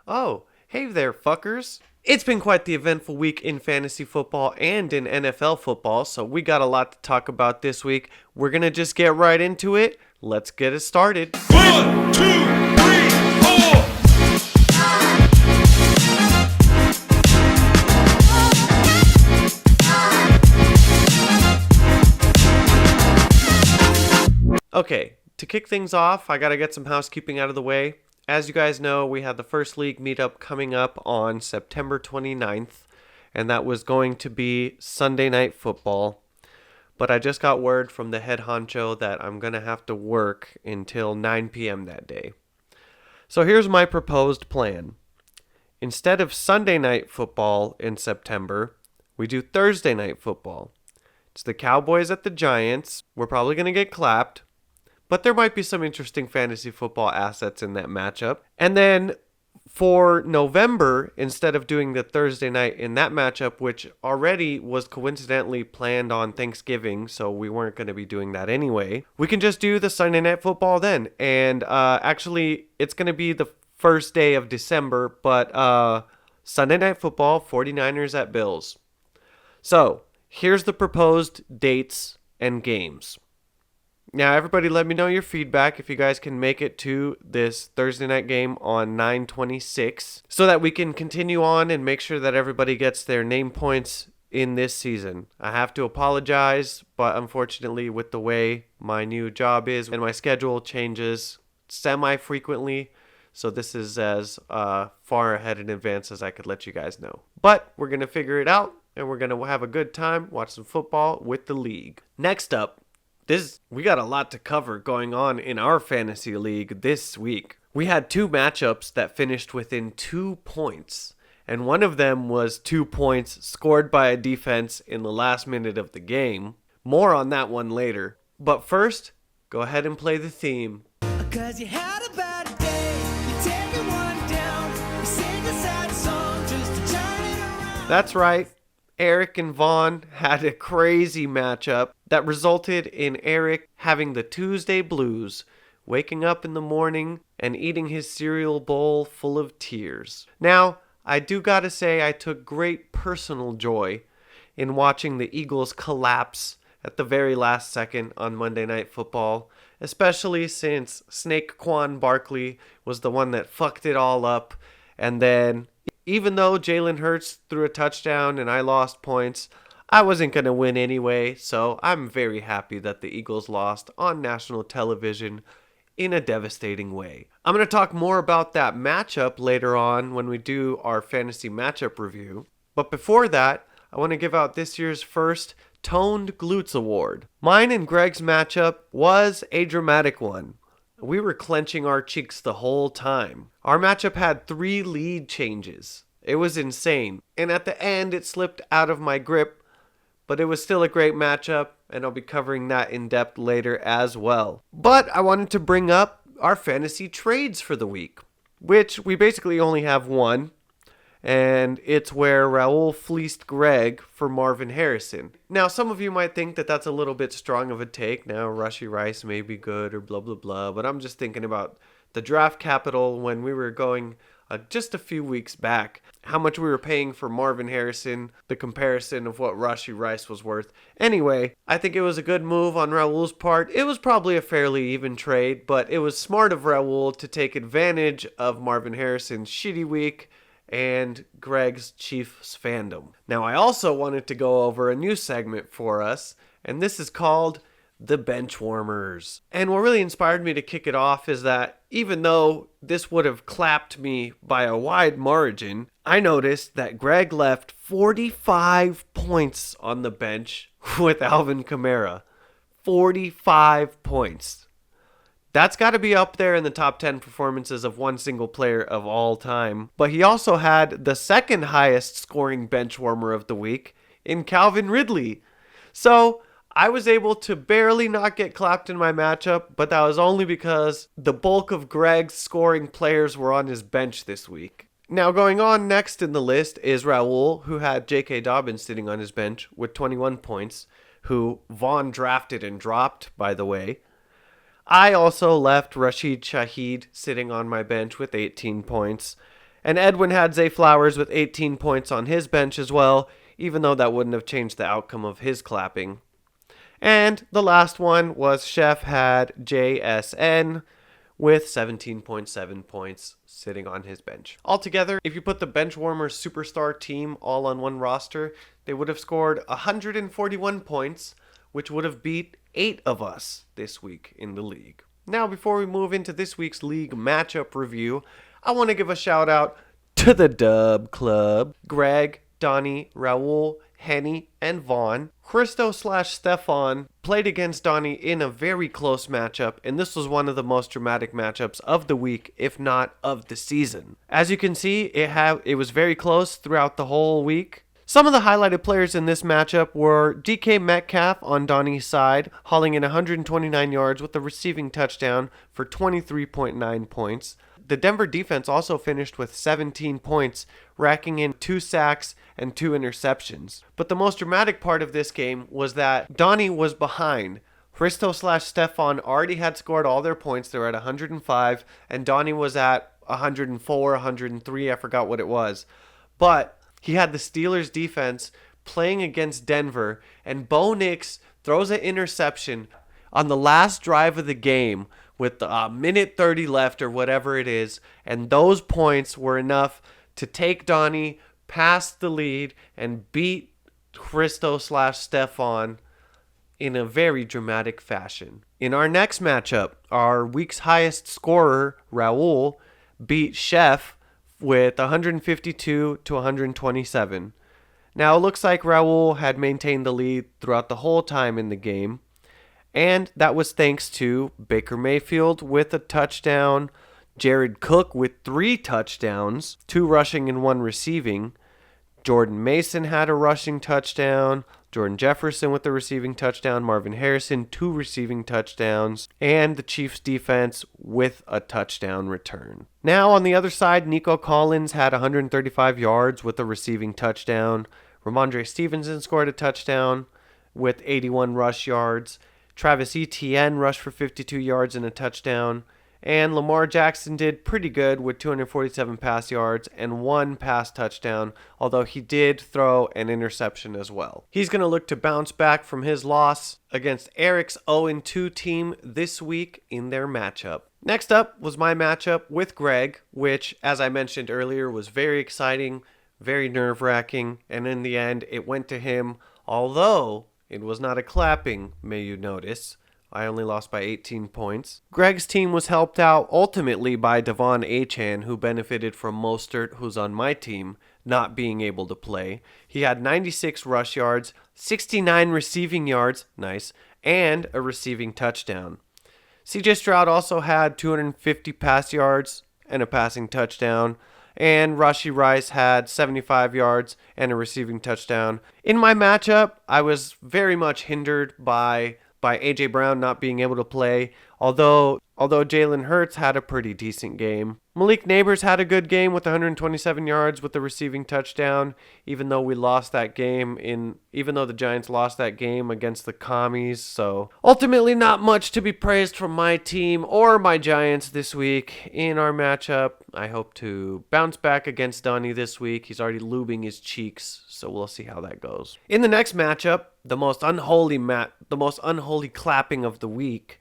Oh, hey there, fuckers. It's been quite the eventful week in fantasy football and in NFL football, so we got a lot to talk about this week. We're going to just get right into it. Let's get it started. 1, 2, 3, 4. Okay, to kick things off, I got to get some housekeeping out of the way. As you guys know, we had the first league meetup coming up on September 29th, and that was going to be Sunday Night Football. But I just got word from the head honcho that I'm going to have to work until 9 p.m. that day. So here's my proposed plan. Instead of Sunday Night Football in September, we do Thursday Night Football. It's the Cowboys at the Giants. We're probably going to get clapped, but there might be some interesting fantasy football assets in that matchup. And then for November, instead of doing the Thursday night in that matchup, which already was coincidentally planned on Thanksgiving, so we weren't going to be doing that anyway, we can just do the Sunday Night Football then. And actually, it's going to be the first day of December, but Sunday Night Football, 49ers at Bills. So here's the proposed dates and games. Now, everybody let me know your feedback if you guys can make it to this Thursday night game on 9/26 so that we can continue on and make sure that everybody gets their name points in this season. I have to apologize, but unfortunately with the way my new job is and my schedule changes semi-frequently, so this is as far ahead in advance as I could let you guys know. But we're going to figure it out, and we're going to have a good time, watch some football with the league. Next up, we got a lot to cover going on in our fantasy league this week. We had two matchups that finished within 2 points, and one of them was 2 points scored by a defense in the last minute of the game. More on that one later. But first, go ahead and play the theme. 'Cause you had a bad day, you take it one down, you sing a sad song just to turn it around. That's right. Eric and Vaughn had a crazy matchup that resulted in Eric having the Tuesday blues, waking up in the morning and eating his cereal bowl full of tears. Now, I do gotta say I took great personal joy in watching the Eagles collapse at the very last second on Monday Night Football, especially since Snakequan Barkley was the one that fucked it all up, and then even though Jalen Hurts threw a touchdown and I lost points, I wasn't going to win anyway, so I'm very happy that the Eagles lost on national television in a devastating way. I'm going to talk more about that matchup later on when we do our fantasy matchup review. But before that, I want to give out this year's first Toned Glutes Award. Mine and Greg's matchup was a dramatic one. We were clenching our cheeks the whole time. Our matchup had 3 lead changes. It was insane. And at the end, it slipped out of my grip, but it was still a great matchup, and I'll be covering that in depth later as well. But I wanted to bring up our fantasy trades for the week, which we basically only have one, and it's where Raul fleeced Greg for Marvin Harrison. Now, some of you might think that that's a little bit strong of a take. Now, Rashee Rice may be good or blah, blah, blah, but I'm just thinking about the draft capital when we were going just a few weeks back, how much we were paying for Marvin Harrison, the comparison of what Rashee Rice was worth. Anyway, I think it was a good move on Raul's part. It was probably a fairly even trade, but it was smart of Raul to take advantage of Marvin Harrison's shitty week and Greg's Chiefs fandom. Now, I also wanted to go over a new segment for us, and this is called the Benchwarmers. And what really inspired me to kick it off is that even though this would have clapped me by a wide margin, I noticed that Greg left 45 points on the bench with Alvin Kamara. 45 points. That's got to be up there in the top 10 performances of one single player of all time. But he also had the second highest scoring bench warmer of the week in Calvin Ridley. So I was able to barely not get clapped in my matchup, but that was only because the bulk of Greg's scoring players were on his bench this week. Now, going on next in the list is Raul, who had J.K. Dobbins sitting on his bench with 21 points, who Vaughn drafted and dropped, by the way. I also left Rashid Shaheed sitting on my bench with 18 points. And Edwin had Zay Flowers with 18 points on his bench as well, even though that wouldn't have changed the outcome of his clapping. And the last one was Chef had JSN with 17.7 points sitting on his bench. Altogether, if you put the Benchwarmers superstar team all on one roster, they would have scored 141 points, which would have beat 8 of us this week in the league. Now, before we move into this week's league matchup review, I want to give a shout out to the Dub Club. Greg, Donnie, Raul, Henny, and Vaughn. Christo/Stefan played against Donnie in a very close matchup, and this was one of the most dramatic matchups of the week, if not of the season. As you can see, it was very close throughout the whole week. Some of the highlighted players in this matchup were DK Metcalf on Donnie's side, hauling in 129 yards with a receiving touchdown for 23.9 points. The Denver defense also finished with 17 points, racking in 2 sacks and 2 interceptions. But the most dramatic part of this game was that Donnie was behind. Christo/Stefan already had scored all their points. They were at 105, and Donnie was at 104, 103. I forgot what it was. But he had the Steelers defense playing against Denver, and Bo Nix throws an interception on the last drive of the game with a minute 30 left or whatever it is, and those points were enough to take Donnie past the lead and beat Christo/Stefan in a very dramatic fashion. In our next matchup, our week's highest scorer, Raul, beat Chef with 152 to 127. Now, it looks like Raul had maintained the lead throughout the whole time in the game, and that was thanks to Baker Mayfield with a touchdown, Jared Cook with 3 touchdowns, 2 rushing and 1 receiving. Jordan Mason had a rushing touchdown, Jordan Jefferson with a receiving touchdown, Marvin Harrison 2 receiving touchdowns, and the Chiefs defense with a touchdown return. Now on the other side, Nico Collins had 135 yards with a receiving touchdown. Ramondre Stevenson scored a touchdown with 81 rush yards. Travis Etienne rushed for 52 yards and a touchdown. And Lamar Jackson did pretty good with 247 pass yards and 1 pass touchdown, although he did throw an interception as well. He's going to look to bounce back from his loss against Eric's 0-2 team this week in their matchup. Next up was my matchup with Greg, which, as I mentioned earlier, was very exciting, very nerve-wracking, and in the end, it went to him, although it was not a clapping, may you notice. I only lost by 18 points. Greg's team was helped out ultimately by Devon Achane, who benefited from Mostert, who's on my team, not being able to play. He had 96 rush yards, 69 receiving yards, nice, and a receiving touchdown. CJ Stroud also had 250 pass yards and a passing touchdown, and Rashee Rice had 75 yards and a receiving touchdown. In my matchup, I was very much hindered by A.J. Brown not being able to play, although Jalen Hurts had a pretty decent game. Malik Neighbors had a good game with 127 yards with a receiving touchdown, even though the Giants lost that game against the Commies. So ultimately not much to be praised from my team or my Giants this week in our matchup. I hope to bounce back against Donnie this week. He's already lubing his cheeks, so we'll see how that goes. In the next matchup, the most unholy clapping of the week,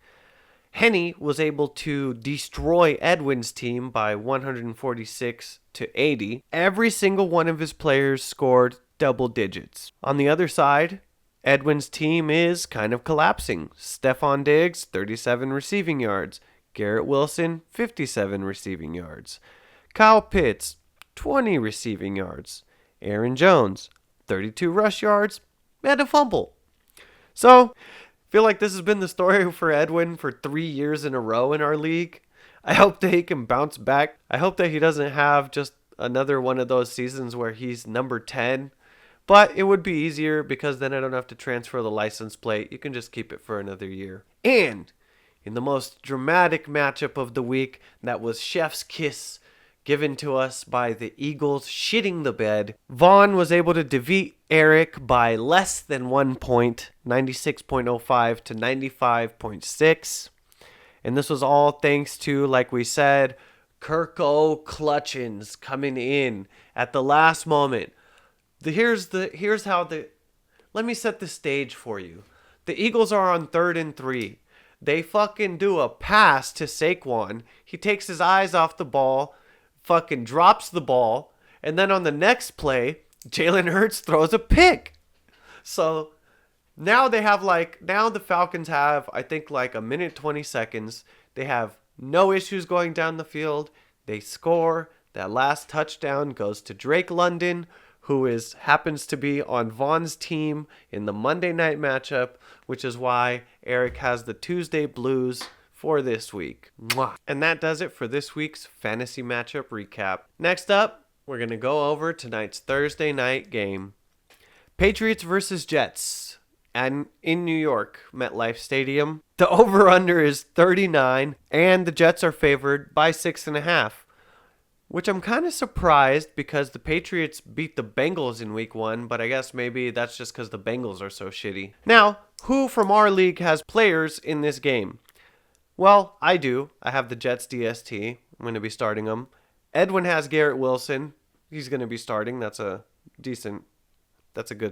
Henny was able to destroy Edwin's team by 146 to 80. Every single one of his players scored double digits. On the other side, Edwin's team is kind of collapsing. Stephon Diggs, 37 receiving yards. Garrett Wilson, 57 receiving yards. Kyle Pitts, 20 receiving yards. Aaron Jones, 32 rush yards and a fumble. So, feel like this has been the story for Edwin for 3 years in a row in our league. I hope that he can bounce back. I hope that he doesn't have just another one of those seasons where he's number 10. But it would be easier because then I don't have to transfer the license plate. You can just keep it for another year. And in the most dramatic matchup of the week, that was Chef's Kiss given to us by the Eagles shitting the bed. Vaughn was able to defeat Eric by less than 1 point, 96.05 to 95.6. And this was all thanks to, like we said, Kirko Clutchins coming in at the last moment. Here's how let me set the stage for you. The Eagles are on 3rd and 3. They fucking do a pass to Saquon. He takes his eyes off the ball, fucking drops the ball, and then on the next play, Jalen Hurts throws a pick. So now the Falcons have, I think, like a minute 20 seconds. They have no issues going down the field. They score. That last touchdown goes to Drake London, who happens to be on Vaughn's team in the Monday night matchup, which is why Eric has the Tuesday Blues for this week. Mwah. And that does it for this week's fantasy matchup recap. Next up, we're going to go over tonight's Thursday night game. Patriots versus Jets, and in New York, MetLife Stadium. The over-under is 39, and the Jets are favored by 6.5. Which I'm kind of surprised because the Patriots beat the Bengals in week 1, but I guess maybe that's just because the Bengals are so shitty. Now, who from our league has players in this game? Well, I do. I have the Jets DST. I'm going to be starting them. Edwin has Garrett Wilson. He's going to be starting. That's a good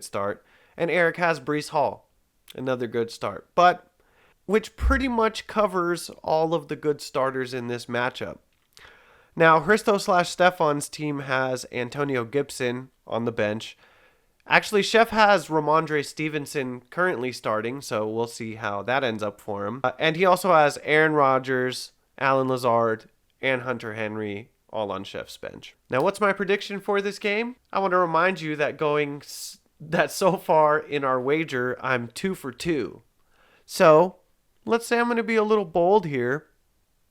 start. And Eric has Breece Hall. Another good start. But, which pretty much covers all of the good starters in this matchup. Now, Hristo/Stefan's team has Antonio Gibson on the bench. Actually, Chef has Ramondre Stevenson currently starting, so we'll see how that ends up for him. And he also has Aaron Rodgers, Alan Lazard, and Hunter Henry all on Chef's bench. Now, what's my prediction for this game? I want to remind you that so far in our wager, I'm 2 for 2. So, let's say I'm going to be a little bold here.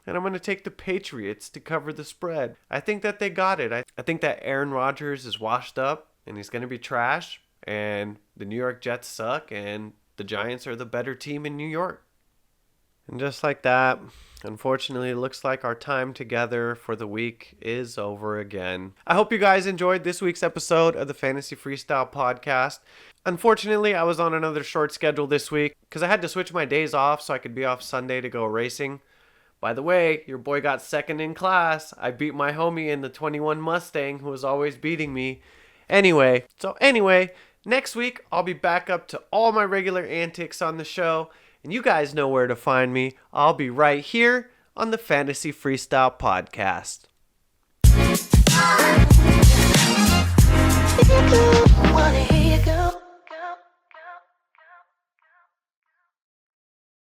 And I'm going to take the Patriots to cover the spread. I think that they got it. I think that Aaron Rodgers is washed up and he's going to be trash. And the New York Jets suck and the Giants are the better team in New York. And just like that, unfortunately, it looks like our time together for the week is over again. I hope you guys enjoyed this week's episode of the Fantasy Freestyle Podcast. Unfortunately, I was on another short schedule this week because I had to switch my days off so I could be off Sunday to go racing. By the way, your boy got second in class. I beat my homie in the 21 Mustang who was always beating me. Anyway, next week I'll be back up to all my regular antics on the show. And you guys know where to find me. I'll be right here on the Fantasy Freestyle Podcast. Wanna hear you go?